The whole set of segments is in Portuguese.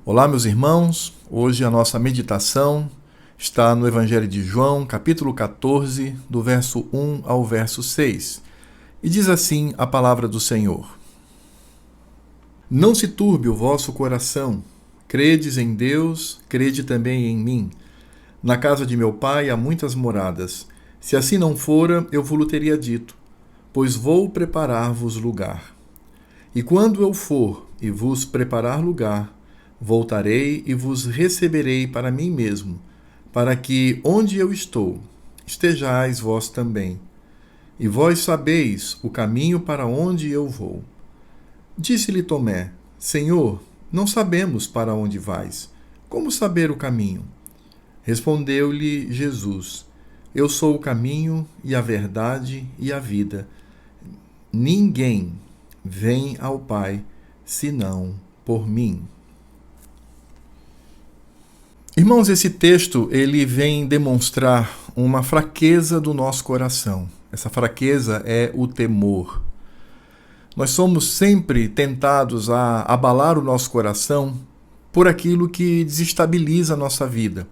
Olá, meus irmãos. Hoje a nossa meditação está no Evangelho de João, capítulo 14, do verso 1 ao verso 6. E diz assim a palavra do Senhor: Não se turbe o vosso coração. Credes em Deus, crede também em mim. Na casa de meu Pai há muitas moradas. Se assim não fora, eu vos teria dito, pois vou preparar-vos lugar. E quando eu for e vos preparar lugar, voltarei e vos receberei para mim mesmo, para que, onde eu estou, estejais vós também. E vós sabeis o caminho para onde eu vou. Disse-lhe Tomé: Senhor, não sabemos para onde vais. Como saber o caminho? Respondeu-lhe Jesus: Eu sou o caminho e a verdade e a vida. Ninguém vem ao Pai senão por mim. Irmãos, esse texto ele vem demonstrar uma fraqueza do nosso coração. Essa fraqueza é o temor. Nós somos sempre tentados a abalar o nosso coração por aquilo que desestabiliza a nossa vida.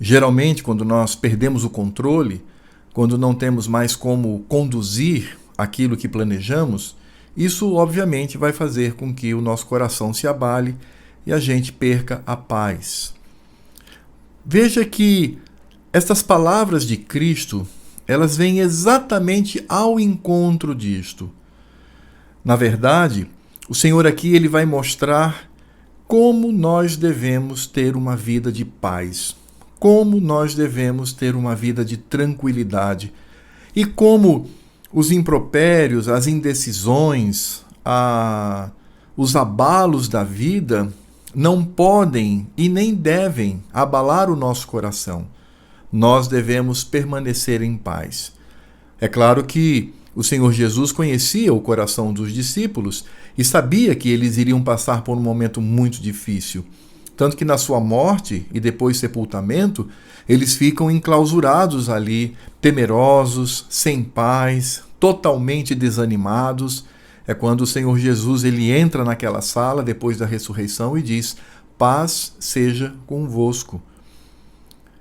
Geralmente, quando nós perdemos o controle, quando não temos mais como conduzir aquilo que planejamos, isso obviamente vai fazer com que o nosso coração se abale e a gente perca a paz. Veja que estas palavras de Cristo, elas vêm exatamente ao encontro disto. Na verdade, o Senhor aqui ele vai mostrar como nós devemos ter uma vida de paz, como nós devemos ter uma vida de tranquilidade e como os impropérios, as indecisões, os abalos da vida não podem e nem devem abalar o nosso coração. Nós devemos permanecer em paz. É claro que o Senhor Jesus conhecia o coração dos discípulos e sabia que eles iriam passar por um momento muito difícil. Tanto que na sua morte e depois sepultamento, eles ficam enclausurados ali, temerosos, sem paz, totalmente desanimados. É quando o Senhor Jesus ele entra naquela sala depois da ressurreição e diz: paz seja convosco.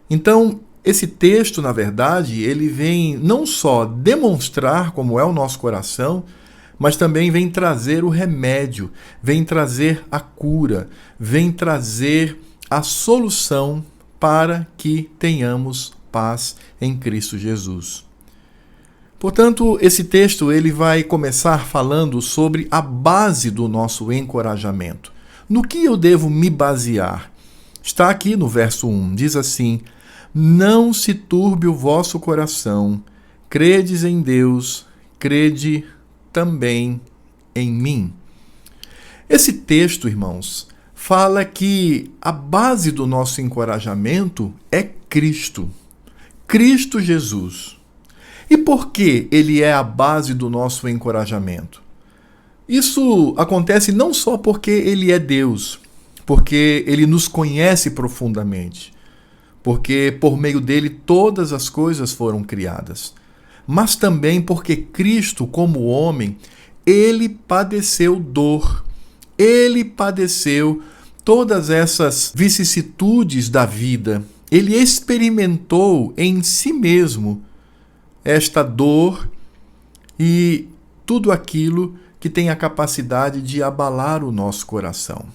Então, esse texto, na verdade, ele vem não só demonstrar como é o nosso coração, mas também vem trazer o remédio, vem trazer a cura, vem trazer a solução para que tenhamos paz em Cristo Jesus. Portanto, esse texto ele vai começar falando sobre a base do nosso encorajamento. No que eu devo me basear? Está aqui no verso 1, diz assim: Não se turbe o vosso coração, credes em Deus, crede também em mim. Esse texto, irmãos, fala que a base do nosso encorajamento é Cristo. Cristo Jesus. E por que ele é a base do nosso encorajamento? Isso acontece não só porque ele é Deus, porque ele nos conhece profundamente, porque por meio dele todas as coisas foram criadas, mas também porque Cristo, como homem, ele padeceu dor, ele padeceu todas essas vicissitudes da vida, ele experimentou em si mesmo esta dor e tudo aquilo que tem a capacidade de abalar o nosso coração.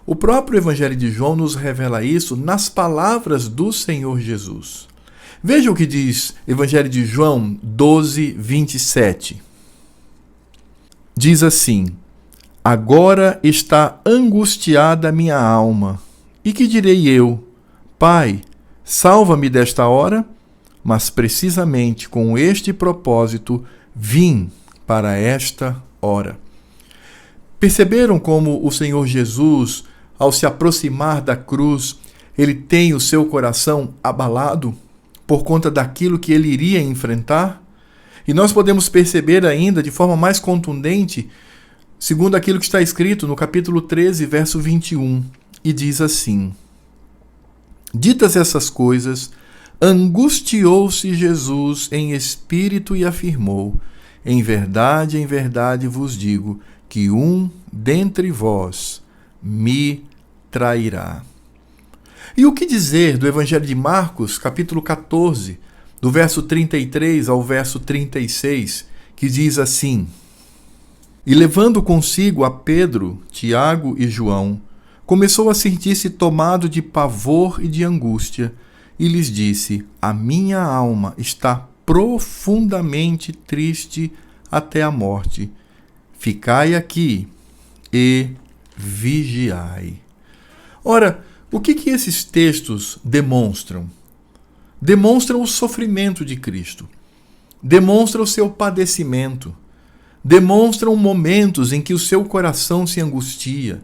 O próprio Evangelho de João nos revela isso nas palavras do Senhor Jesus. Veja o que diz Evangelho de João 12, 27. Diz assim: Agora está angustiada a minha alma. E que direi eu? Pai, salva-me desta hora? Mas precisamente com este propósito vim para esta hora. Perceberam como o Senhor Jesus, ao se aproximar da cruz, ele tem o seu coração abalado por conta daquilo que ele iria enfrentar? E nós podemos perceber ainda de forma mais contundente, segundo aquilo que está escrito no capítulo 13, verso 21, e diz assim: Ditas essas coisas, angustiou-se Jesus em espírito e afirmou: em verdade vos digo que um dentre vós me trairá. E o que dizer do Evangelho de Marcos, capítulo 14, do verso 33 ao verso 36, que diz assim: E levando consigo a Pedro, Tiago e João, começou a sentir-se tomado de pavor e de angústia, e lhes disse: A minha alma está profundamente triste até a morte. Ficai aqui e vigiai. Ora, o que esses textos demonstram? Demonstram o sofrimento de Cristo, demonstram o seu padecimento, demonstram momentos em que o seu coração se angustia,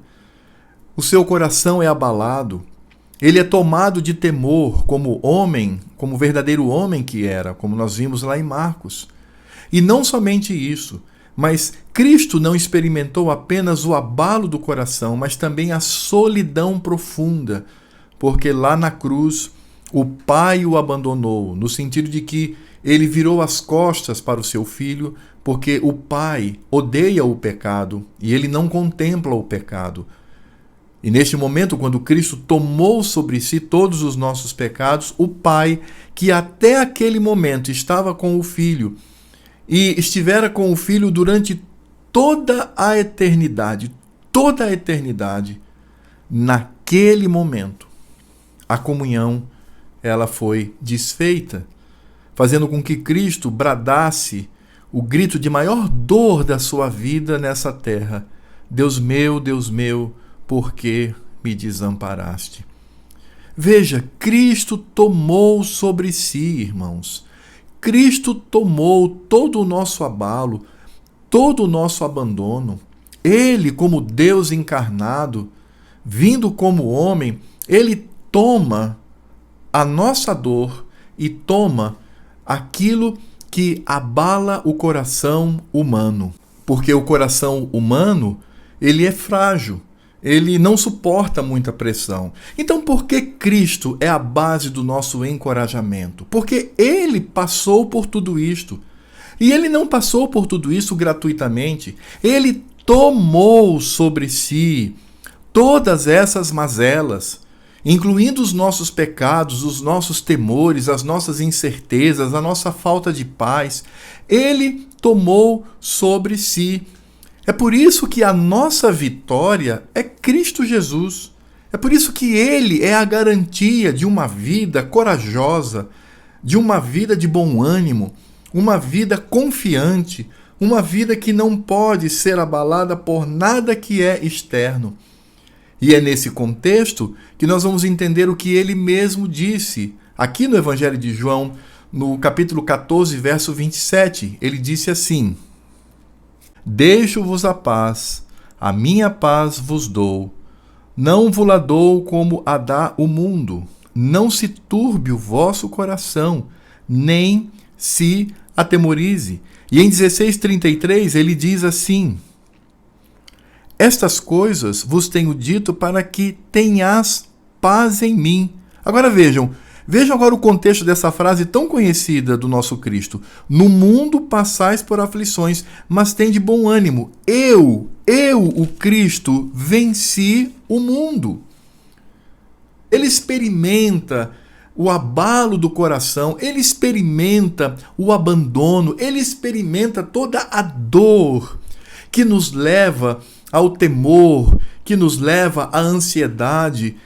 o seu coração é abalado, ele é tomado de temor como homem, como verdadeiro homem que era, como nós vimos lá em Marcos. E não somente isso, mas Cristo não experimentou apenas o abalo do coração, mas também a solidão profunda, porque lá na cruz o Pai o abandonou, no sentido de que ele virou as costas para o seu filho, porque o Pai odeia o pecado e ele não contempla o pecado. E neste momento, quando Cristo tomou sobre si todos os nossos pecados, o Pai, que até aquele momento estava com o Filho e estivera com o Filho durante toda a eternidade, naquele momento, a comunhão ela foi desfeita, fazendo com que Cristo bradasse o grito de maior dor da sua vida nessa terra: Deus meu, por que me desamparaste? Veja, Cristo tomou sobre si, irmãos. Cristo tomou todo o nosso abalo, todo o nosso abandono. Ele, como Deus encarnado, vindo como homem, ele toma a nossa dor e toma aquilo que abala o coração humano. Porque o coração humano, ele é frágil. Ele não suporta muita pressão. Então, por que Cristo é a base do nosso encorajamento? Porque ele passou por tudo isto. E ele não passou por tudo isso gratuitamente. Ele tomou sobre si todas essas mazelas, incluindo os nossos pecados, os nossos temores, as nossas incertezas, a nossa falta de paz. Ele tomou sobre si. É por isso que a nossa vitória é Cristo Jesus. É por isso que Ele é a garantia de uma vida corajosa, de uma vida de bom ânimo, uma vida confiante, uma vida que não pode ser abalada por nada que é externo. E é nesse contexto que nós vamos entender o que Ele mesmo disse. Aqui no Evangelho de João, no capítulo 14, verso 27, Ele disse assim: Deixo-vos a minha paz vos dou. Não vos-la dou como a dá o mundo. Não se turbe o vosso coração, nem se atemorize. E em 16:33 ele diz assim: Estas coisas vos tenho dito para que tenhas paz em mim. Agora vejam agora o contexto dessa frase tão conhecida do nosso Cristo. No mundo passais por aflições, mas tende bom ânimo. Eu, o Cristo, venci o mundo. Ele experimenta o abalo do coração, ele experimenta o abandono, ele experimenta toda a dor que nos leva ao temor, que nos leva à ansiedade.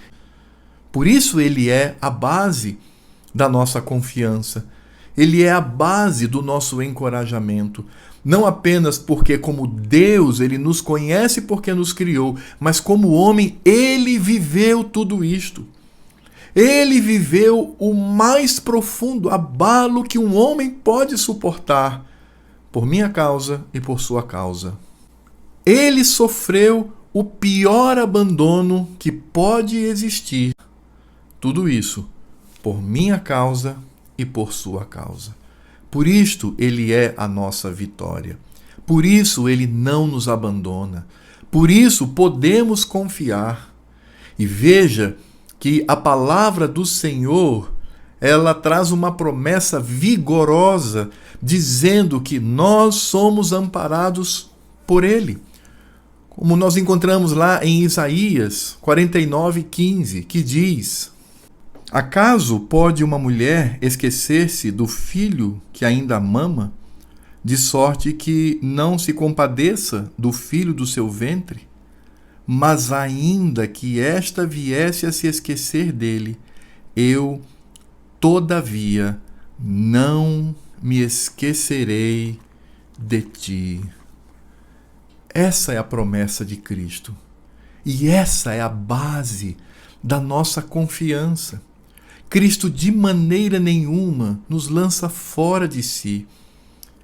Por isso ele é a base da nossa confiança. Ele é a base do nosso encorajamento. Não apenas porque, como Deus, ele nos conhece porque nos criou, mas como homem, ele viveu tudo isto. Ele viveu o mais profundo abalo que um homem pode suportar, por minha causa e por sua causa. Ele sofreu o pior abandono que pode existir. Tudo isso por minha causa e por sua causa. Por isto ele é a nossa vitória. Por isso ele não nos abandona. Por isso podemos confiar. E veja que a palavra do Senhor, ela traz uma promessa vigorosa, dizendo que nós somos amparados por Ele. como nós encontramos lá em Isaías 49:15, que diz: acaso pode uma mulher esquecer-se do filho que ainda mama, de sorte que não se compadeça do filho do seu ventre? Mas ainda que esta viesse a se esquecer dele, eu, todavia, não me esquecerei de ti. Essa é a promessa de Cristo. E essa é a base da nossa confiança. Cristo de maneira nenhuma nos lança fora de si.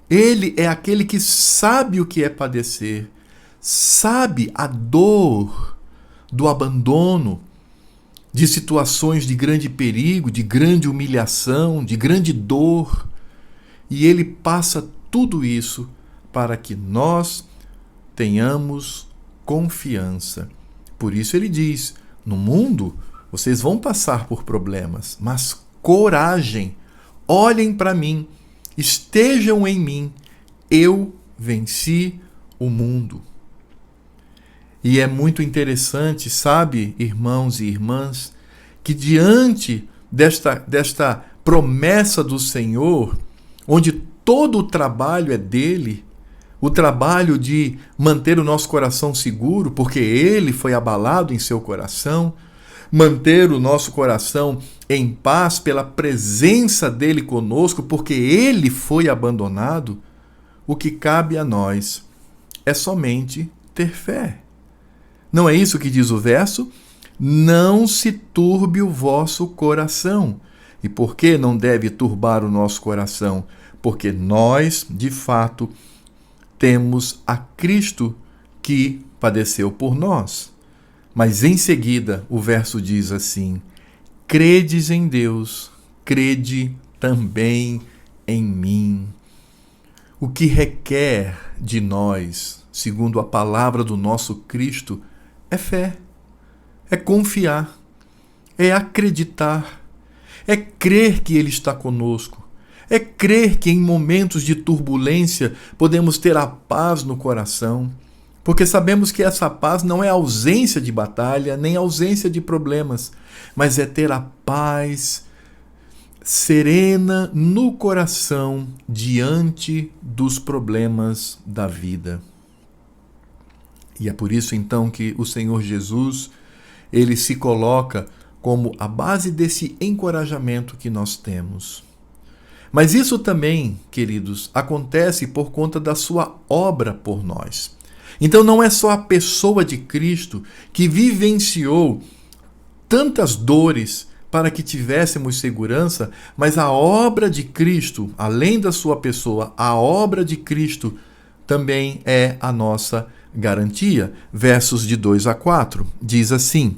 Ele é aquele que sabe o que é padecer, sabe a dor do abandono, de situações de grande perigo, de grande humilhação, de grande dor. E ele passa tudo isso para que nós tenhamos confiança. Por isso ele diz: no mundo vocês vão passar por problemas, mas coragem, olhem para mim, estejam em mim, eu venci o mundo. E é muito interessante, sabe, irmãos e irmãs, que diante desta promessa do Senhor, onde todo o trabalho é dele, o trabalho de manter o nosso coração seguro, porque ele foi abalado em seu coração, manter o nosso coração em paz pela presença dele conosco, porque ele foi abandonado, o que cabe a nós é somente ter fé. Não é isso que diz o verso? Não se turbe o vosso coração. E por que não deve turbar o nosso coração? Porque nós, de fato, temos a Cristo que padeceu por nós. Mas em seguida, o verso diz assim: credes em Deus, crede também em mim. O que requer de nós, segundo a palavra do nosso Cristo, é fé, é confiar, é acreditar, é crer que Ele está conosco, é crer que em momentos de turbulência podemos ter a paz no coração, porque sabemos que essa paz não é ausência de batalha, nem ausência de problemas, mas é ter a paz serena no coração diante dos problemas da vida. E é por isso então que o Senhor Jesus, ele se coloca como a base desse encorajamento que nós temos. Mas isso também, queridos, acontece por conta da sua obra por nós. Então não é só a pessoa de Cristo que vivenciou tantas dores para que tivéssemos segurança, mas a obra de Cristo, além da sua pessoa, a obra de Cristo também é a nossa garantia. Versos de 2 a 4, diz assim: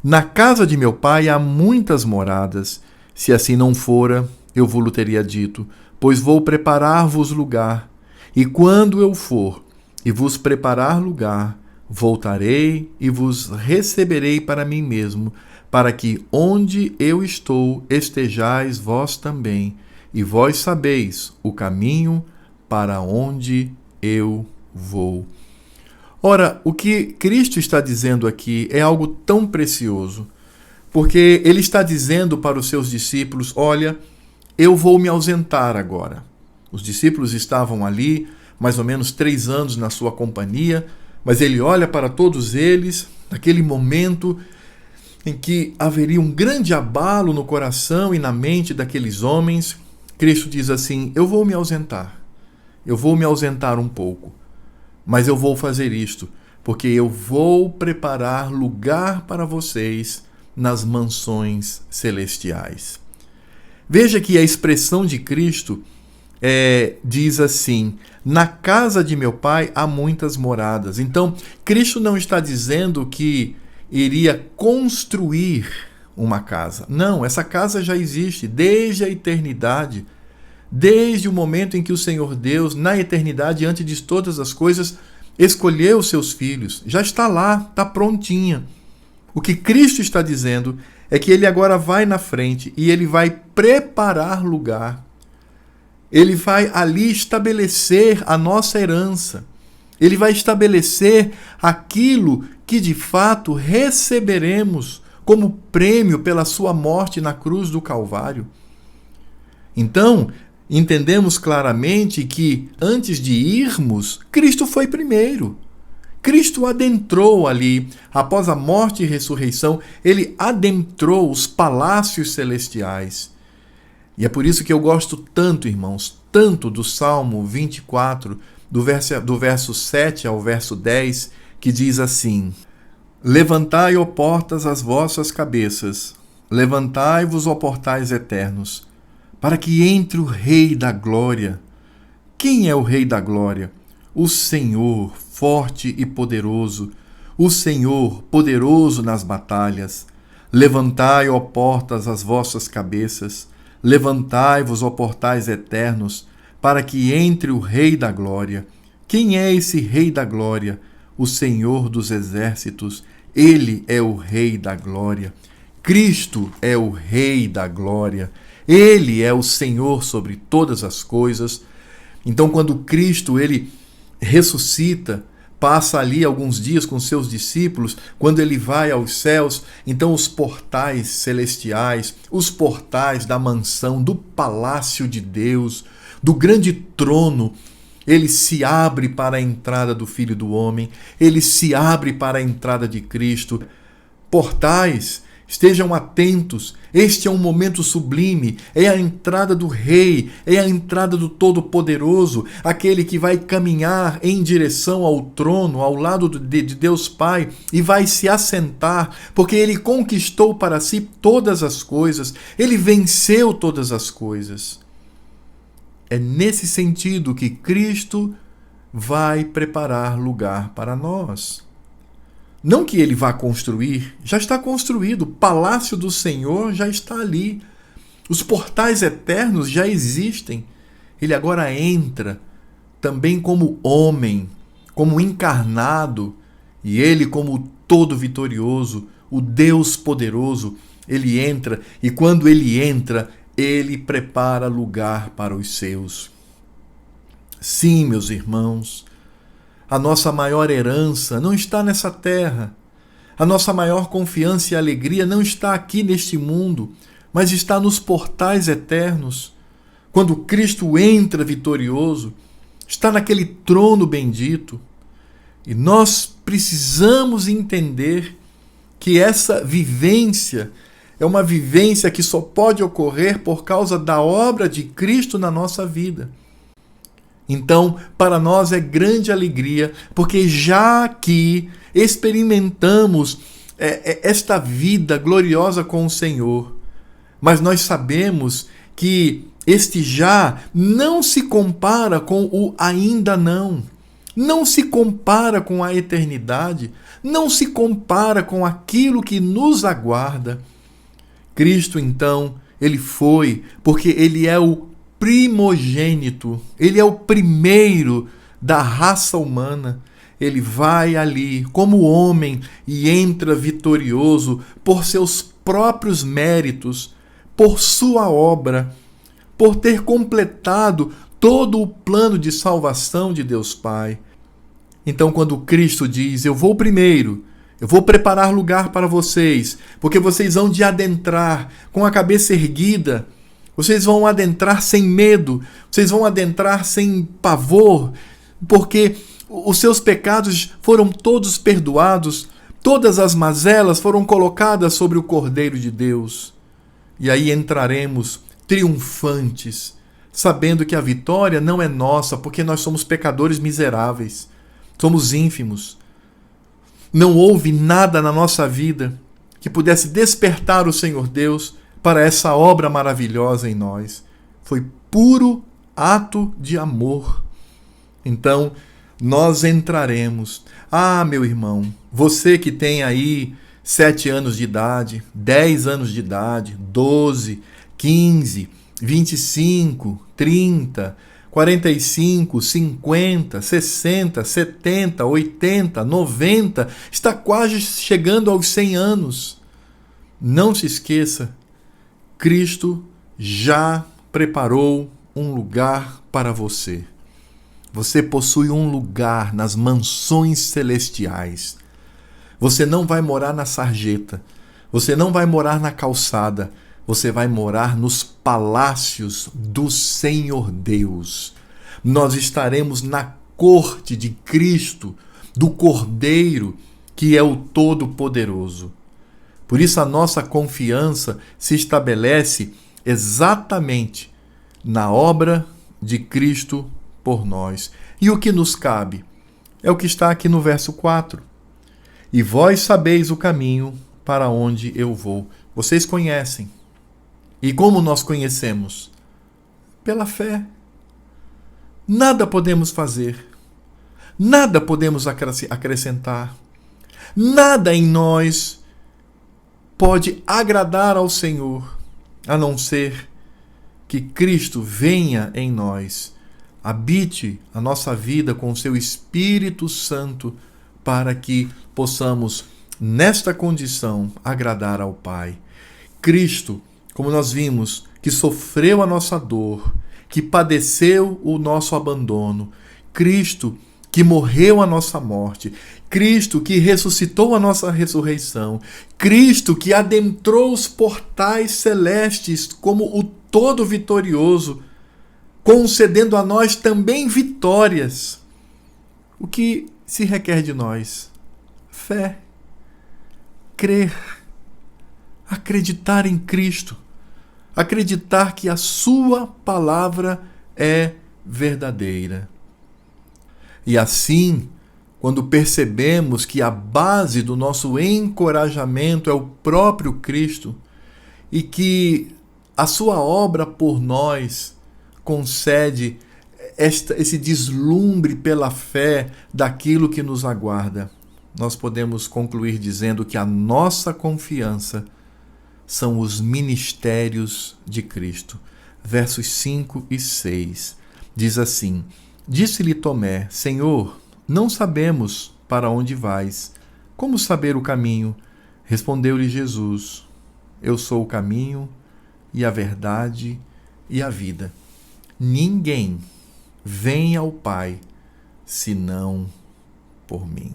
na casa de meu pai há muitas moradas, se assim não fora, eu vou-lhe teria dito, pois vou preparar-vos lugar, e quando eu for e vos preparar lugar, voltarei e vos receberei para mim mesmo, para que onde eu estou estejais vós também, e vós sabeis o caminho para onde eu vou. Ora, o que Cristo está dizendo aqui é algo tão precioso, porque ele está dizendo para os seus discípulos: olha, eu vou me ausentar agora. Os discípulos estavam ali, mais ou menos 3 anos na sua companhia, mas ele olha para todos eles, naquele momento em que haveria um grande abalo no coração e na mente daqueles homens. Cristo diz assim: eu vou me ausentar um pouco, mas eu vou fazer isto, porque eu vou preparar lugar para vocês nas mansões celestiais. Veja que a expressão de Cristo diz assim: na casa de meu pai há muitas moradas. Então, Cristo não está dizendo que iria construir uma casa. Não, essa casa já existe desde a eternidade. Desde o momento em que o Senhor Deus, na eternidade, antes de todas as coisas, escolheu os seus filhos. Já está lá, está prontinha. O que Cristo está dizendo é que ele agora vai na frente e ele vai preparar lugar. Ele vai ali estabelecer a nossa herança. Ele vai estabelecer aquilo que de fato receberemos como prêmio pela sua morte na cruz do Calvário. Então, entendemos claramente que antes de irmos, Cristo foi primeiro. Cristo adentrou ali, após a morte e ressurreição, ele adentrou os palácios celestiais. E é por isso que eu gosto tanto, irmãos, tanto do Salmo 24, do verso 7 ao verso 10, que diz assim: Levantai, ó portas, as vossas cabeças, levantai-vos, ó portais eternos, para que entre o Rei da Glória. Quem é o Rei da Glória? O Senhor, forte e poderoso, o Senhor, poderoso nas batalhas. Levantai, ó portas, as vossas cabeças, levantai-vos, ó portais eternos, para que entre o Rei da Glória. Quem é esse Rei da Glória? O Senhor dos Exércitos. Ele é o Rei da Glória. Cristo é o Rei da Glória. Ele é o Senhor sobre todas as coisas. Então, quando Cristo, ele ressuscita, passa ali alguns dias com seus discípulos, quando ele vai aos céus, então os portais celestiais, os portais da mansão, do palácio de Deus, do grande trono, ele se abre para a entrada do Filho do Homem, ele se abre para a entrada de Cristo. Portais, estejam atentos, este é um momento sublime, é a entrada do Rei, é a entrada do Todo-Poderoso, aquele que vai caminhar em direção ao trono, ao lado de Deus Pai, e vai se assentar, porque ele conquistou para si todas as coisas, ele venceu todas as coisas. É nesse sentido que Cristo vai preparar lugar para nós. Não que ele vá construir, já está construído. O palácio do Senhor já está ali. Os portais eternos já existem. Ele agora entra também como homem, como encarnado, e ele como todo vitorioso, o Deus poderoso, ele entra, e quando ele entra, ele prepara lugar para os seus. Sim, meus irmãos, a nossa maior herança não está nessa terra. A nossa maior confiança e alegria não está aqui neste mundo, mas está nos portais eternos. Quando Cristo entra vitorioso, está naquele trono bendito. E nós precisamos entender que essa vivência é uma vivência que só pode ocorrer por causa da obra de Cristo na nossa vida. Então, para nós é grande alegria, porque já que experimentamos esta vida gloriosa com o Senhor, mas nós sabemos que este já não se compara com o ainda não. Não se compara com a eternidade, não se compara com aquilo que nos aguarda. Cristo, então, ele foi, porque ele é o primogênito, ele é o primeiro da raça humana. Ele vai ali como homem e entra vitorioso por seus próprios méritos, por sua obra, por ter completado todo o plano de salvação de Deus Pai. Então, quando Cristo diz, eu vou primeiro, eu vou preparar lugar para vocês, porque vocês vão de adentrar com a cabeça erguida, vocês vão adentrar sem medo, vocês vão adentrar sem pavor, porque os seus pecados foram todos perdoados, todas as mazelas foram colocadas sobre o Cordeiro de Deus. E aí entraremos triunfantes, sabendo que a vitória não é nossa, porque nós somos pecadores miseráveis, somos ínfimos. Não houve nada na nossa vida que pudesse despertar o Senhor Deus para essa obra maravilhosa em nós. Foi puro ato de amor. Então, nós entraremos. Ah, meu irmão, você que tem aí 7 anos de idade, 10 anos de idade, 12, 15, 25, 30, 45, 50, 60, 70, 80, 90, está quase chegando aos 100 anos. Não se esqueça, Cristo já preparou um lugar para você. Você possui um lugar nas mansões celestiais. Você não vai morar na sarjeta. Você não vai morar na calçada. Você vai morar nos palácios do Senhor Deus. Nós estaremos na corte de Cristo, do Cordeiro, que é o Todo-Poderoso. Por isso a nossa confiança se estabelece exatamente na obra de Cristo por nós. E o que nos cabe? É o que está aqui no verso 4. E vós sabeis o caminho para onde eu vou. Vocês conhecem. E como nós conhecemos? Pela fé. Nada podemos fazer. Nada podemos acrescentar. Nada em nós pode agradar ao Senhor, a não ser que Cristo venha em nós, habite a nossa vida com o seu Espírito Santo, para que possamos, nesta condição, agradar ao Pai. Cristo, como nós vimos, que sofreu a nossa dor, que padeceu o nosso abandono, Cristo, que morreu a nossa morte, Cristo que ressuscitou a nossa ressurreição, Cristo que adentrou os portais celestes como o todo vitorioso, concedendo a nós também vitórias. O que se requer de nós? Fé, crer, acreditar em Cristo, acreditar que a sua palavra é verdadeira. E assim, quando percebemos que a base do nosso encorajamento é o próprio Cristo e que a sua obra por nós concede esse deslumbre pela fé daquilo que nos aguarda, nós podemos concluir dizendo que a nossa confiança são os ministérios de Cristo. Versos 5 e 6 diz assim: Disse-lhe Tomé: Senhor, não sabemos para onde vais. Como saber o caminho? Respondeu-lhe Jesus: Eu sou o caminho e a verdade e a vida. Ninguém vem ao Pai senão por mim.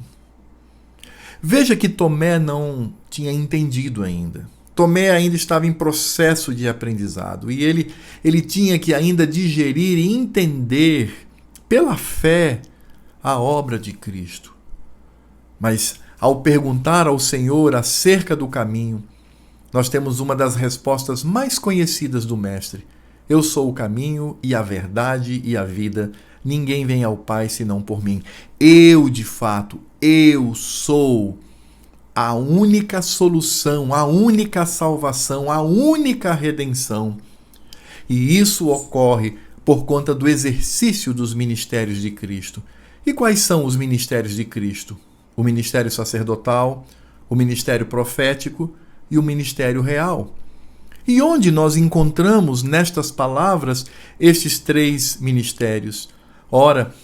Veja que Tomé não tinha entendido ainda. Tomé ainda estava em processo de aprendizado e ele tinha que ainda digerir e entender pela fé a obra de Cristo. Mas ao perguntar ao Senhor acerca do caminho, nós temos uma das respostas mais conhecidas do Mestre: Eu sou o caminho e a verdade e a vida. Ninguém vem ao Pai senão por mim. Eu, de fato, eu sou a única solução, a única salvação, a única redenção. E isso ocorre por conta do exercício dos ministérios de Cristo. E quais são os ministérios de Cristo? O ministério sacerdotal, o ministério profético e o ministério real. E onde nós encontramos nestas palavras estes três ministérios? Ora,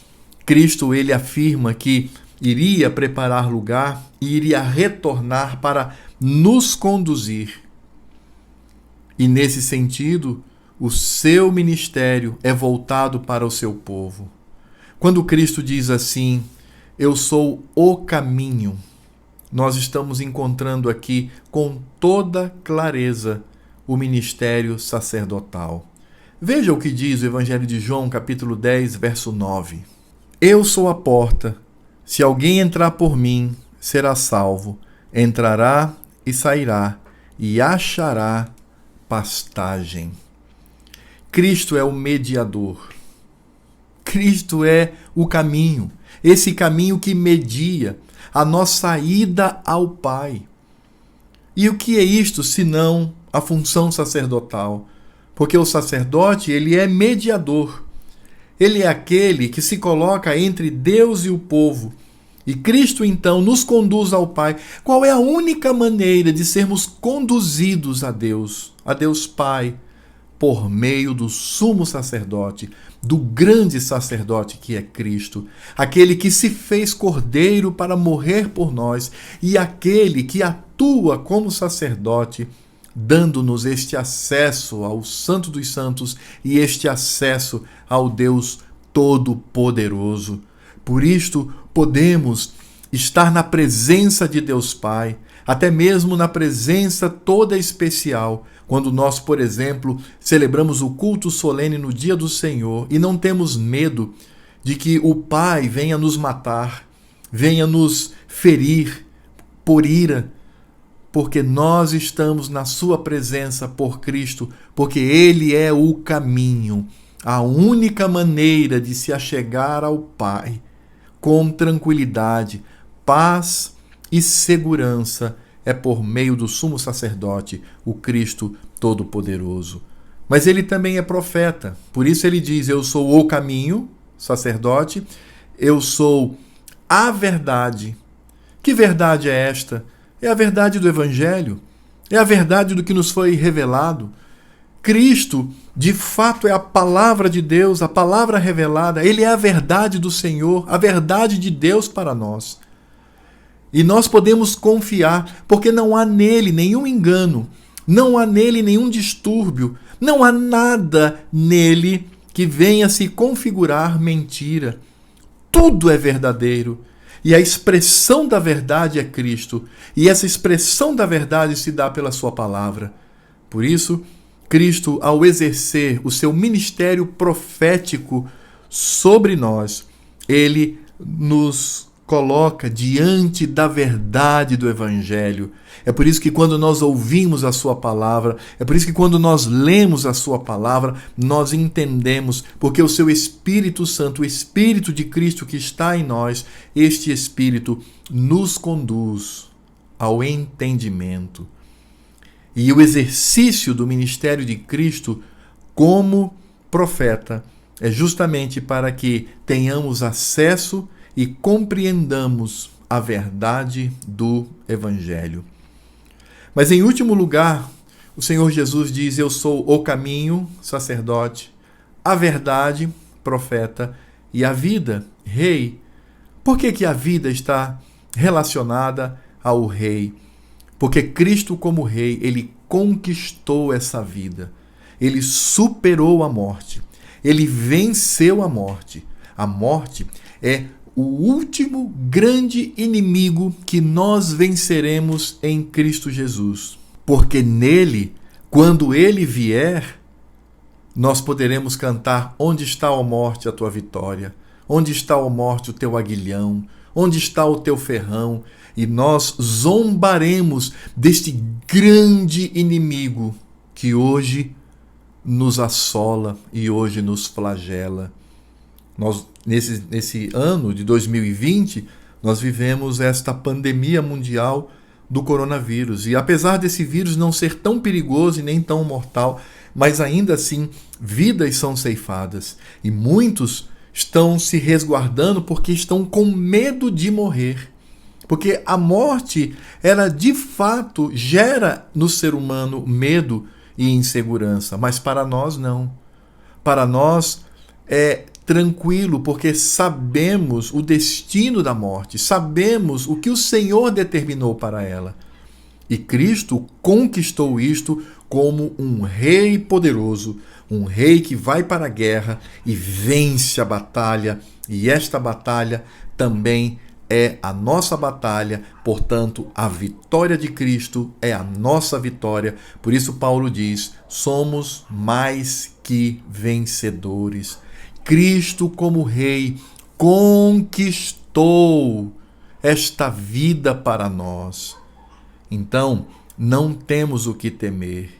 Cristo ele afirma que iria preparar lugar e iria retornar para nos conduzir. E nesse sentido, o seu ministério é voltado para o seu povo. Quando Cristo diz assim: Eu sou o caminho, nós estamos encontrando aqui com toda clareza o ministério sacerdotal. Veja o que diz o Evangelho de João, capítulo 10, verso 9. Eu sou a porta. Se alguém entrar por mim, será salvo. Entrará e sairá e achará pastagem. Cristo é o mediador. Cristo é o caminho. Esse caminho que media a nossa ida ao Pai. E o que é isto, senão a função sacerdotal? Porque o sacerdote, ele é mediador. Ele é aquele que se coloca entre Deus e o povo. E Cristo, então, nos conduz ao Pai. Qual é a única maneira de sermos conduzidos a Deus Pai? Por meio do sumo sacerdote, do grande sacerdote que é Cristo, aquele que se fez cordeiro para morrer por nós e aquele que atua como sacerdote, dando-nos este acesso ao Santo dos Santos e este acesso ao Deus Todo-Poderoso. Por isto, podemos estar na presença de Deus Pai, até mesmo na presença toda especial, quando nós, por exemplo, celebramos o culto solene no dia do Senhor e não temos medo de que o Pai venha nos matar, venha nos ferir por ira, porque nós estamos na sua presença por Cristo, porque Ele é o caminho, a única maneira de se achegar ao Pai com tranquilidade, paz e segurança é por meio do sumo sacerdote, o Cristo Todo-Poderoso. Mas ele também é profeta, por isso ele diz: eu sou o caminho, sacerdote, eu sou a verdade. Que verdade é esta? É a verdade do Evangelho, é a verdade do que nos foi revelado. Cristo, de fato, é a palavra de Deus, a palavra revelada. Ele é a verdade do Senhor, a verdade de Deus para nós. E nós podemos confiar, porque não há nele nenhum engano, não há nele nenhum distúrbio, não há nada nele que venha se configurar mentira. Tudo é verdadeiro. E a expressão da verdade é Cristo. E essa expressão da verdade se dá pela sua palavra. Por isso, Cristo, ao exercer o seu ministério profético sobre nós, ele nos coloca diante da verdade do Evangelho. É por isso que quando nós ouvimos a sua palavra, é por isso que quando nós lemos a sua palavra, nós entendemos, porque o seu Espírito Santo, o Espírito de Cristo que está em nós, este Espírito nos conduz ao entendimento. E o exercício do ministério de Cristo como profeta é justamente para que tenhamos acesso e compreendamos a verdade do Evangelho. Mas, em último lugar, o Senhor Jesus diz: eu sou o caminho, sacerdote, a verdade, profeta, e a vida, rei. Por que a vida está relacionada ao rei? Porque Cristo, como rei, ele conquistou essa vida. Ele superou a morte. Ele venceu a morte. A morte é o último grande inimigo que nós venceremos em Cristo Jesus. Porque nele, quando ele vier, nós poderemos cantar: onde está, ó morte, a tua vitória? Onde está, ó morte, o teu aguilhão? Onde está o teu ferrão? E nós zombaremos deste grande inimigo que hoje nos assola e hoje nos flagela. Nós, nesse ano de 2020, nós vivemos esta pandemia mundial do coronavírus. E apesar desse vírus não ser tão perigoso e nem tão mortal, mas ainda assim, vidas são ceifadas. E muitos estão se resguardando porque estão com medo de morrer. Porque a morte, ela de fato gera no ser humano medo e insegurança. Mas para nós não. Para nós é tranquilo, porque sabemos o destino da morte, sabemos o que o Senhor determinou para ela. E Cristo conquistou isto como um rei poderoso, um rei que vai para a guerra e vence a batalha, e esta batalha também é a nossa batalha, portanto, a vitória de Cristo é a nossa vitória. Por isso Paulo diz: somos mais que vencedores. Cristo, como Rei, conquistou esta vida para nós. Então, não temos o que temer.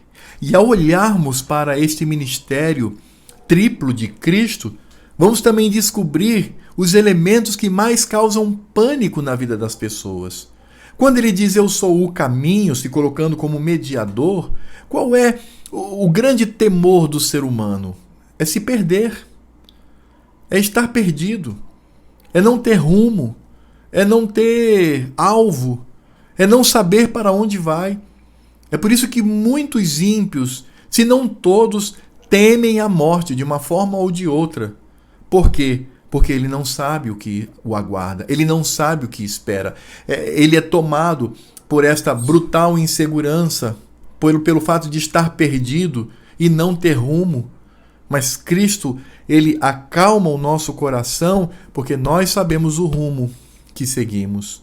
E ao olharmos para este ministério triplo de Cristo, vamos também descobrir os elementos que mais causam pânico na vida das pessoas. Quando ele diz: eu sou o caminho, se colocando como mediador, qual é o grande temor do ser humano? É se perder. É estar perdido. É não ter rumo. É não ter alvo. É não saber para onde vai. É por isso que muitos ímpios, se não todos, temem a morte de uma forma ou de outra. Por quê? Porque ele não sabe o que o aguarda, ele não sabe o que espera. Ele é tomado por esta brutal insegurança, pelo fato de estar perdido e não ter rumo. Mas Cristo, ele acalma o nosso coração porque nós sabemos o rumo que seguimos.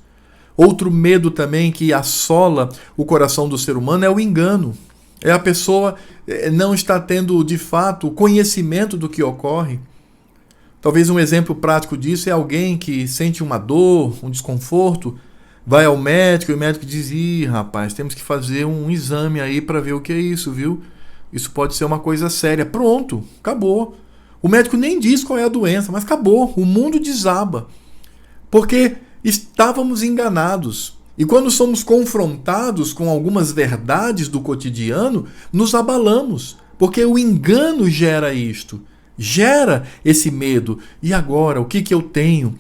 Outro medo também que assola o coração do ser humano é o engano. É a pessoa não está tendo, de fato, conhecimento do que ocorre. Talvez um exemplo prático disso é alguém que sente uma dor, um desconforto, vai ao médico e o médico diz: "Ih, rapaz, temos que fazer um exame aí para ver o que é isso, viu? Isso pode ser uma coisa séria." Pronto, acabou. O médico nem diz qual é a doença, mas acabou. O mundo desaba. Porque estávamos enganados. E quando somos confrontados com algumas verdades do cotidiano, nos abalamos. Porque o engano gera isto. Gera esse medo. E agora, o que eu tenho?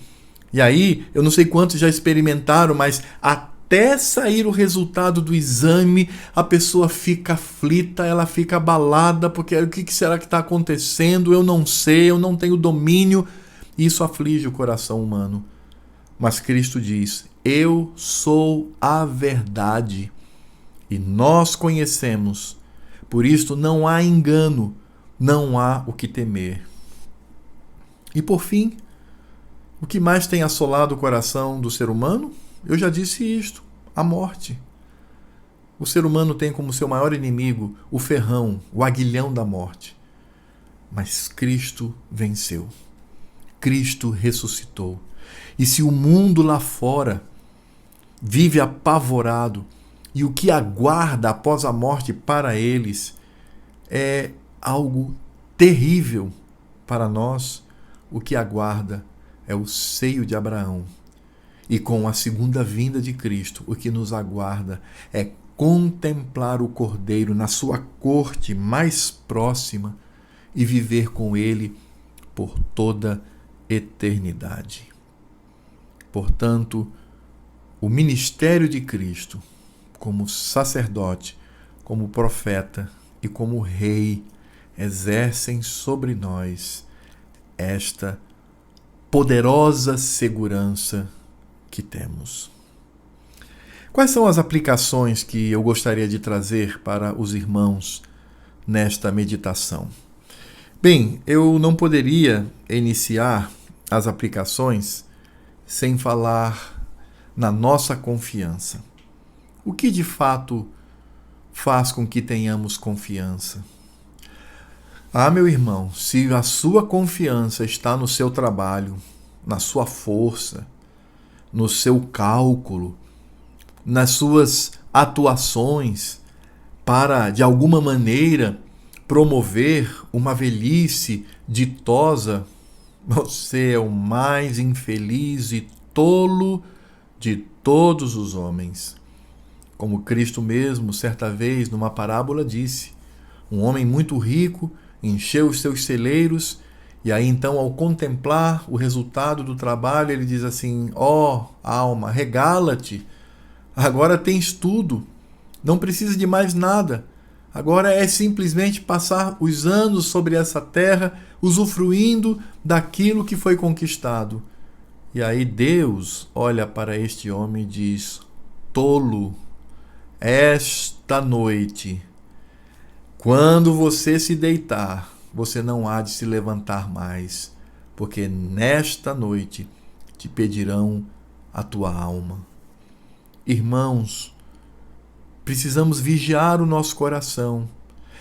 E aí, eu não sei quantos já experimentaram, mas até sair o resultado do exame, a pessoa fica aflita, ela fica abalada, porque o que será que está acontecendo? Eu não sei, eu não tenho domínio. Isso aflige o coração humano. Mas Cristo diz: "Eu sou a verdade, e nós conhecemos. Por isto não há engano, não há o que temer." E por fim, o que mais tem assolado o coração do ser humano? Eu já disse isto: a morte. O ser humano tem como seu maior inimigo o ferrão, o aguilhão da morte. Mas Cristo venceu. Cristo ressuscitou. E se o mundo lá fora vive apavorado e o que aguarda após a morte para eles é algo terrível, para nós, o que aguarda é o seio de Abraão. E com a segunda vinda de Cristo, o que nos aguarda é contemplar o Cordeiro na sua corte mais próxima e viver com ele por toda eternidade. Portanto, o ministério de Cristo, como sacerdote, como profeta e como rei, exercem sobre nós esta poderosa segurança que temos. Quais são as aplicações que eu gostaria de trazer para os irmãos nesta meditação? Bem, eu não poderia iniciar as aplicações sem falar na nossa confiança. O que de fato faz com que tenhamos confiança? Ah, meu irmão, se a sua confiança está no seu trabalho, na sua força, no seu cálculo, nas suas atuações para, de alguma maneira, promover uma velhice ditosa, você é o mais infeliz e tolo de todos os homens. Como Cristo mesmo, certa vez, numa parábola, disse: um homem muito rico encheu os seus celeiros, e aí então, ao contemplar o resultado do trabalho, ele diz assim: ó, alma, regala-te, agora tens tudo, não precisa de mais nada. Agora é simplesmente passar os anos sobre essa terra, usufruindo daquilo que foi conquistado. E aí Deus olha para este homem e diz: tolo, esta noite, quando você se deitar, você não há de se levantar mais, porque nesta noite te pedirão a tua alma. Irmãos, precisamos vigiar o nosso coração.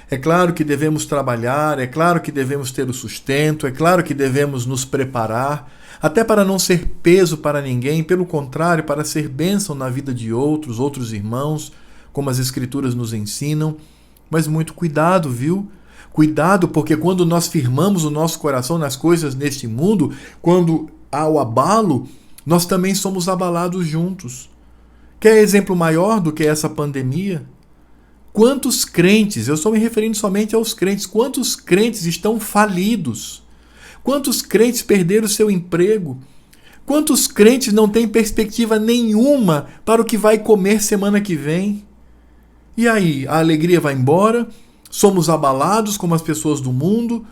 É claro que devemos trabalhar, é claro que devemos ter o sustento, é claro que devemos nos preparar, até para não ser peso para ninguém, pelo contrário, para ser bênção na vida de outros irmãos, como as Escrituras nos ensinam. Mas muito cuidado, viu? Cuidado, porque quando nós firmamos o nosso coração nas coisas neste mundo, quando há o abalo, nós também somos abalados juntos. Quer exemplo maior do que essa pandemia? Quantos crentes, eu estou me referindo somente aos crentes, quantos crentes estão falidos? Quantos crentes perderam seu emprego? Quantos crentes não têm perspectiva nenhuma para o que vai comer semana que vem? E aí, a alegria vai embora? Somos abalados como as pessoas do mundo?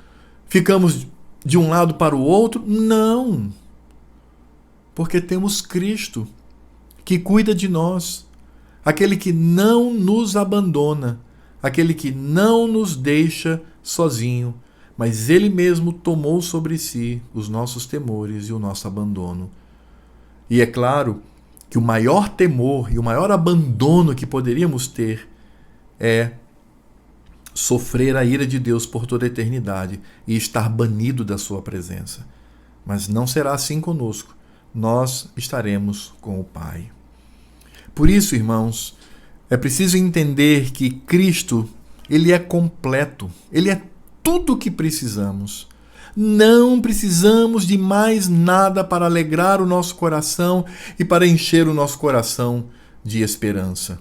Ficamos de um lado para o outro? Não! Porque temos Cristo, que cuida de nós, aquele que não nos abandona, aquele que não nos deixa sozinho, mas Ele mesmo tomou sobre si os nossos temores e o nosso abandono. E é claro que o maior temor e o maior abandono que poderíamos ter é sofrer a ira de Deus por toda a eternidade e estar banido da sua presença. Mas não será assim conosco. Nós estaremos com o Pai. Por isso, irmãos, é preciso entender que Cristo, Ele é completo. Ele é tudo o que precisamos. Não precisamos de mais nada para alegrar o nosso coração e para encher o nosso coração de esperança.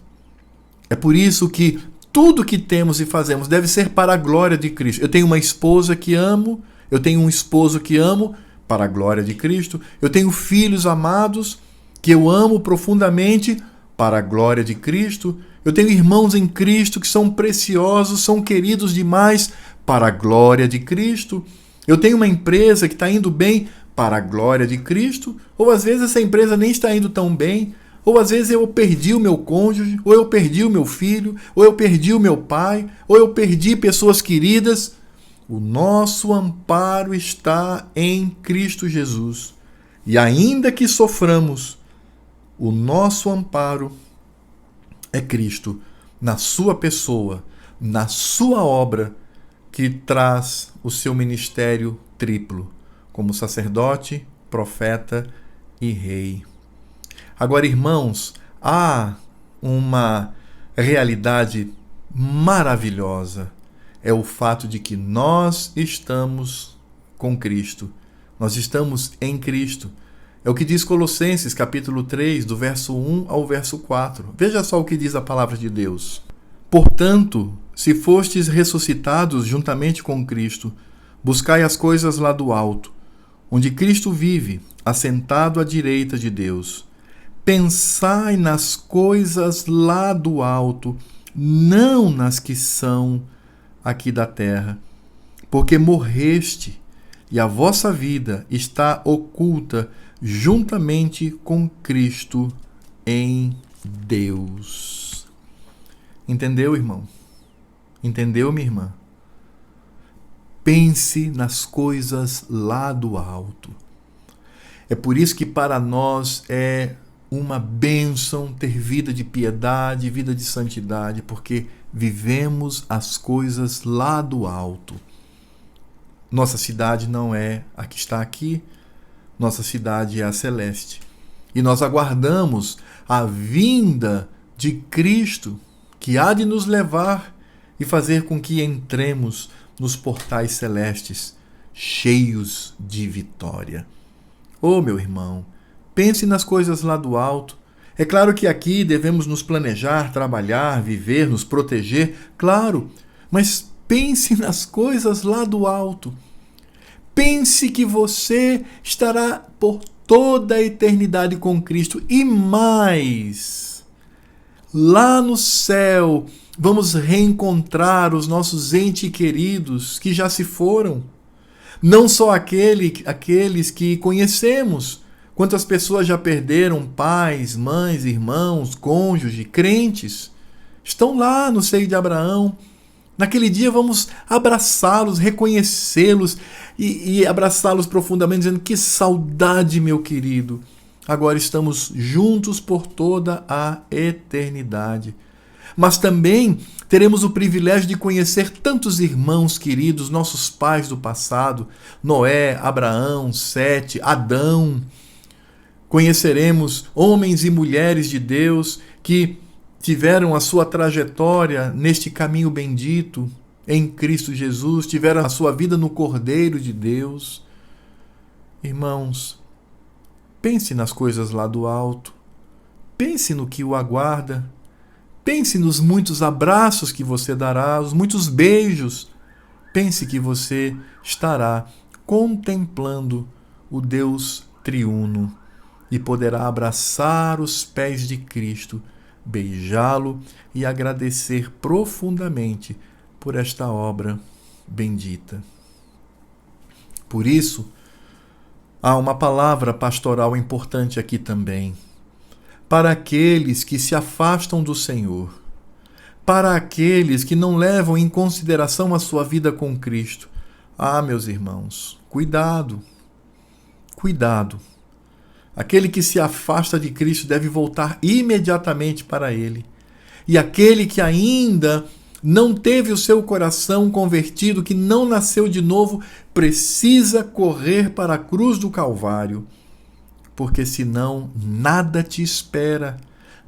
É por isso que tudo que temos e fazemos deve ser para a glória de Cristo. Eu tenho uma esposa que amo, eu tenho um esposo que amo, para a glória de Cristo. Eu tenho filhos amados que eu amo profundamente, para a glória de Cristo. Eu tenho irmãos em Cristo que são preciosos, são queridos demais, para a glória de Cristo. Eu tenho uma empresa que está indo bem, para a glória de Cristo. Ou às vezes essa empresa nem está indo tão bem. Ou às vezes eu perdi o meu cônjuge, ou eu perdi o meu filho, ou eu perdi o meu pai, ou eu perdi pessoas queridas. O nosso amparo está em Cristo Jesus. E ainda que soframos, o nosso amparo é Cristo, na sua pessoa, na sua obra, que traz o seu ministério triplo, como sacerdote, profeta e rei. Agora, irmãos, há uma realidade maravilhosa. É o fato de que nós estamos com Cristo. Nós estamos em Cristo. É o que diz Colossenses, capítulo 3, do verso 1 ao verso 4. Veja só o que diz a palavra de Deus. Portanto, se fostes ressuscitados juntamente com Cristo, buscai as coisas lá do alto, onde Cristo vive, assentado à direita de Deus. Pensai nas coisas lá do alto, não nas que são aqui da terra, porque morreste e a vossa vida está oculta juntamente com Cristo em Deus. Entendeu, irmão? Entendeu, minha irmã? Pense nas coisas lá do alto. É por isso que para nós é uma bênção ter vida de piedade, vida de santidade, porque vivemos as coisas lá do alto. Nossa cidade não é a que está aqui, nossa cidade é a celeste. E nós aguardamos a vinda de Cristo, que há de nos levar e fazer com que entremos nos portais celestes, cheios de vitória. Oh, meu irmão, pense nas coisas lá do alto. É claro que aqui devemos nos planejar, trabalhar, viver, nos proteger, claro, mas pense nas coisas lá do alto. Pense que você estará por toda a eternidade com Cristo e mais. Lá no céu, vamos reencontrar os nossos entes queridos que já se foram. Não só aqueles que conhecemos. Quantas pessoas já perderam pais, mães, irmãos, cônjuge, crentes? Estão lá no seio de Abraão. Naquele dia vamos abraçá-los, reconhecê-los e abraçá-los profundamente, dizendo: que saudade, meu querido. Agora estamos juntos por toda a eternidade. Mas também teremos o privilégio de conhecer tantos irmãos queridos, nossos pais do passado, Noé, Abraão, Sete, Adão. Conheceremos homens e mulheres de Deus que tiveram a sua trajetória neste caminho bendito, em Cristo Jesus, tiveram a sua vida no Cordeiro de Deus. Irmãos, pense nas coisas lá do alto, pense no que o aguarda, pense nos muitos abraços que você dará, os muitos beijos. Pense que você estará contemplando o Deus triuno e poderá abraçar os pés de Cristo, beijá-lo e agradecer profundamente por esta obra bendita. Por isso, há uma palavra pastoral importante aqui também. Para aqueles que se afastam do Senhor, para aqueles que não levam em consideração a sua vida com Cristo, Ah, meus irmãos, cuidado, cuidado. Aquele que se afasta de Cristo deve voltar imediatamente para Ele. E aquele que ainda não teve o seu coração convertido, que não nasceu de novo, precisa correr para a cruz do Calvário, porque senão nada te espera,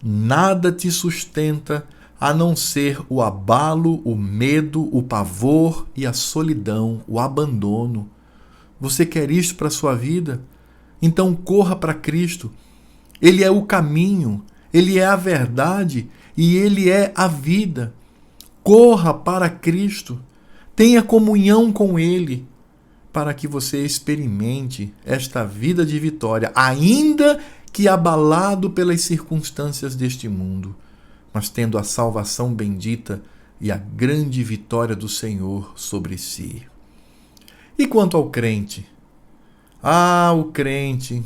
nada te sustenta, a não ser o abalo, o medo, o pavor e a solidão, o abandono. Você quer isto para a sua vida? Então corra para Cristo. Ele é o caminho, Ele é a verdade e Ele é a vida. Corra para Cristo. Tenha comunhão com Ele para que você experimente esta vida de vitória, ainda que abalado pelas circunstâncias deste mundo, mas tendo a salvação bendita e a grande vitória do Senhor sobre si. E quanto ao crente? Ah, o crente,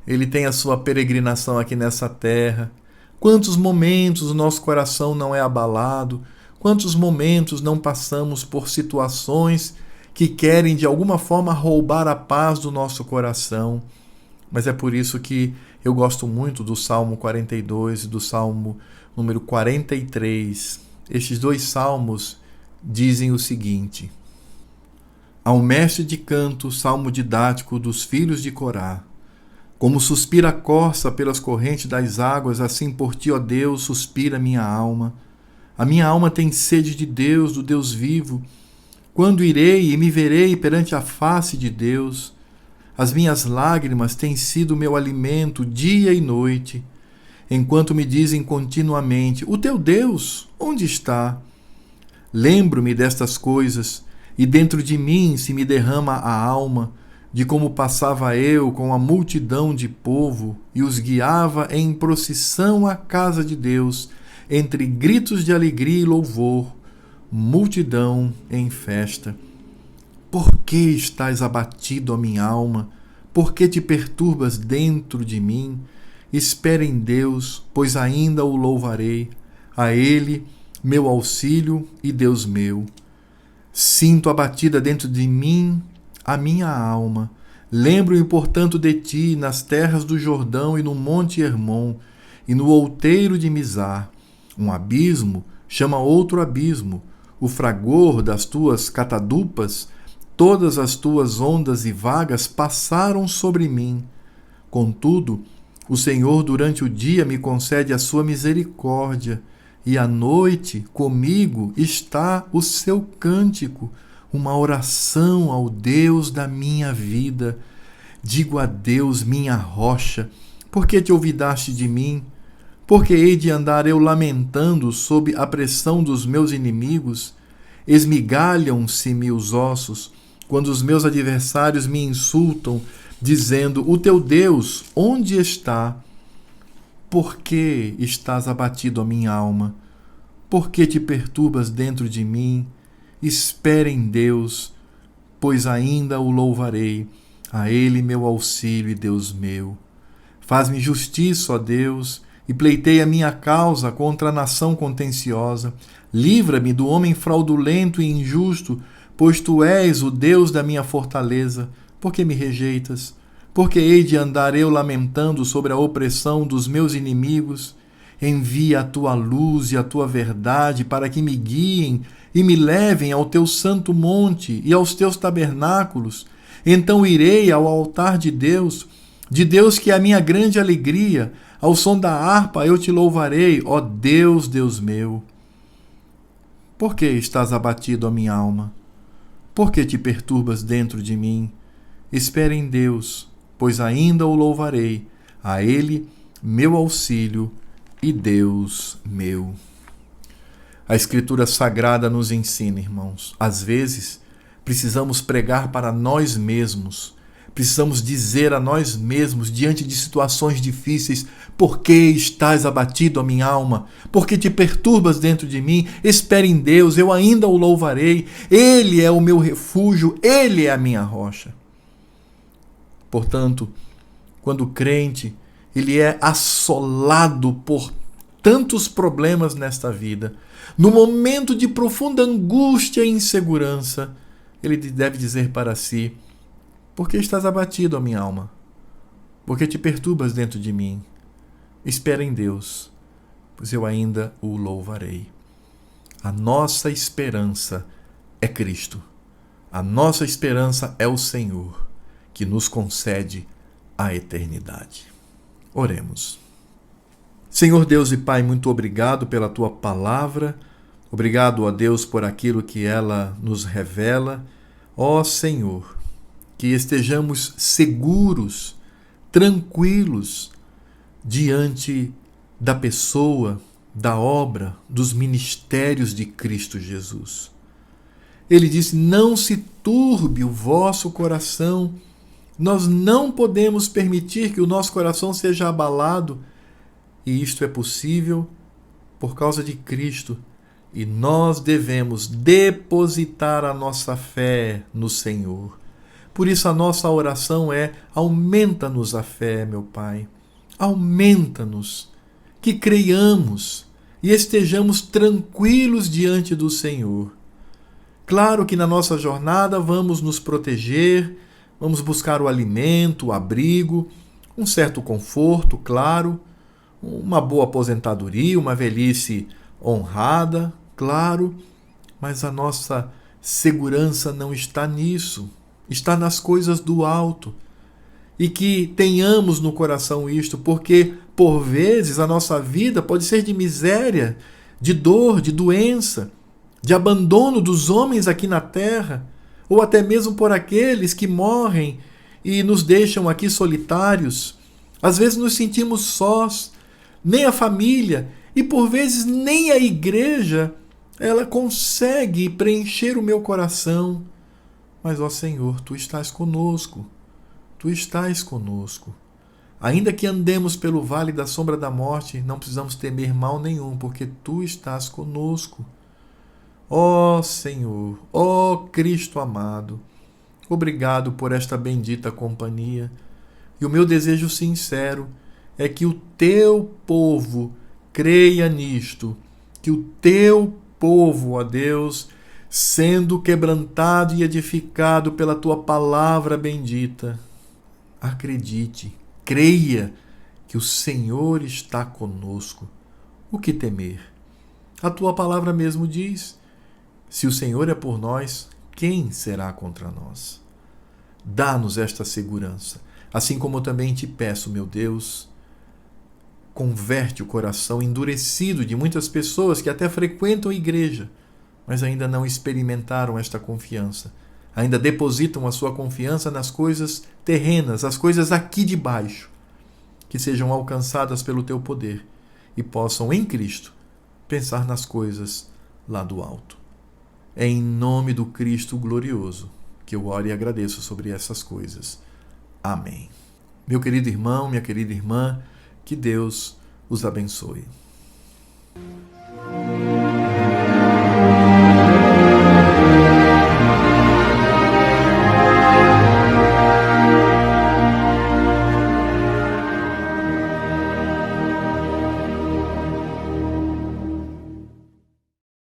ele tem a sua peregrinação aqui nessa terra. Quantos momentos o nosso coração não é abalado, quantos momentos não passamos por situações que querem de alguma forma roubar a paz do nosso coração. Mas é por isso que eu gosto muito do Salmo 42 e do Salmo número 43. Estes dois salmos dizem o seguinte: ao mestre de canto, salmo didático dos filhos de Corá. Como suspira a corça pelas correntes das águas, assim por ti, ó Deus, suspira minha alma. A minha alma tem sede de Deus, do Deus vivo. Quando irei e me verei perante a face de Deus? As minhas lágrimas têm sido meu alimento dia e noite, enquanto me dizem continuamente: o teu Deus, onde está? Lembro-me destas coisas, e dentro de mim se me derrama a alma, de como passava eu com a multidão de povo e os guiava em procissão à casa de Deus, entre gritos de alegria e louvor, multidão em festa. Por que estás abatido, ó minha alma? Por que te perturbas dentro de mim? Espera em Deus, pois ainda o louvarei, a Ele, meu auxílio e Deus meu. Sinto abatida dentro de mim a minha alma. Lembro-me, portanto, de ti nas terras do Jordão e no monte Hermon e no outeiro de Mizar. Um abismo chama outro abismo. O fragor das tuas catadupas, todas as tuas ondas e vagas passaram sobre mim. Contudo, o Senhor durante o dia me concede a sua misericórdia, e à noite comigo está o seu cântico, uma oração ao Deus da minha vida. Digo a Deus, minha rocha: por que te olvidaste de mim? Por que hei de andar eu lamentando sob a pressão dos meus inimigos? Esmigalham-se-me os ossos, quando os meus adversários me insultam, dizendo: o teu Deus, onde está? Por que estás abatido, ó minha alma? Por que te perturbas dentro de mim? Espera em Deus, pois ainda o louvarei, a Ele meu auxílio e Deus meu. Faz-me justiça, ó Deus, e pleiteia minha causa contra a nação contenciosa. Livra-me do homem fraudulento e injusto, pois tu és o Deus da minha fortaleza. Por que me rejeitas? Porque hei de andar eu lamentando sobre a opressão dos meus inimigos? Envia a tua luz e a tua verdade para que me guiem e me levem ao teu santo monte e aos teus tabernáculos. Então irei ao altar de Deus que é a minha grande alegria. Ao som da harpa eu te louvarei, ó Deus, Deus meu. Por que estás abatido, ó minha alma? Por que te perturbas dentro de mim? Espera em Deus, pois ainda o louvarei, a Ele, meu auxílio e Deus meu. A Escritura Sagrada nos ensina, irmãos, às vezes precisamos pregar para nós mesmos, precisamos dizer a nós mesmos, diante de situações difíceis: por que estás abatido, ó minha alma? Por que te perturbas dentro de mim? Espera em Deus, eu ainda o louvarei, Ele é o meu refúgio, Ele é a minha rocha. Portanto, quando o crente ele é assolado por tantos problemas nesta vida, no momento de profunda angústia e insegurança, ele deve dizer para si: por que estás abatido, ó minha alma? Por que te perturbas dentro de mim? Espera em Deus, pois eu ainda o louvarei. A nossa esperança é Cristo. A nossa esperança é o Senhor, que nos concede a eternidade. Oremos. Senhor Deus e Pai, muito obrigado pela Tua palavra. Obrigado, ó Deus, por aquilo que ela nos revela. Ó Senhor, que estejamos seguros, tranquilos, diante da pessoa, da obra, dos ministérios de Cristo Jesus. Ele disse: não se turbe o vosso coração. Nós não podemos permitir que o nosso coração seja abalado, e isto é possível por causa de Cristo. E nós devemos depositar a nossa fé no Senhor. Por isso a nossa oração é: aumenta-nos a fé, meu Pai. Aumenta-nos, que creiamos e estejamos tranquilos diante do Senhor. Claro que na nossa jornada vamos nos proteger, vamos buscar o alimento, o abrigo, um certo conforto, claro, uma boa aposentadoria, uma velhice honrada, claro, mas a nossa segurança não está nisso, está nas coisas do alto. E que tenhamos no coração isto, porque por vezes a nossa vida pode ser de miséria, de dor, de doença, de abandono dos homens aqui na terra, ou até mesmo por aqueles que morrem e nos deixam aqui solitários. Às vezes nos sentimos sós, nem a família e por vezes nem a igreja, ela consegue preencher o meu coração. Mas, ó Senhor, Tu estás conosco. Tu estás conosco. Ainda que andemos pelo vale da sombra da morte, não precisamos temer mal nenhum, porque Tu estás conosco. Ó Senhor, ó Cristo amado, obrigado por esta bendita companhia. E o meu desejo sincero é que o Teu povo creia nisto, que o Teu povo, ó Deus, sendo quebrantado e edificado pela Tua palavra bendita, acredite, creia que o Senhor está conosco. O que temer? A Tua palavra mesmo diz: se o Senhor é por nós, quem será contra nós? Dá-nos esta segurança. Assim como eu também te peço, meu Deus, converte o coração endurecido de muitas pessoas que até frequentam a igreja, mas ainda não experimentaram esta confiança. Ainda depositam a sua confiança nas coisas terrenas, as coisas aqui de baixo, que sejam alcançadas pelo Teu poder e possam, em Cristo, pensar nas coisas lá do alto. É em nome do Cristo glorioso que eu oro e agradeço sobre essas coisas. Amém. Meu querido irmão, minha querida irmã, que Deus os abençoe.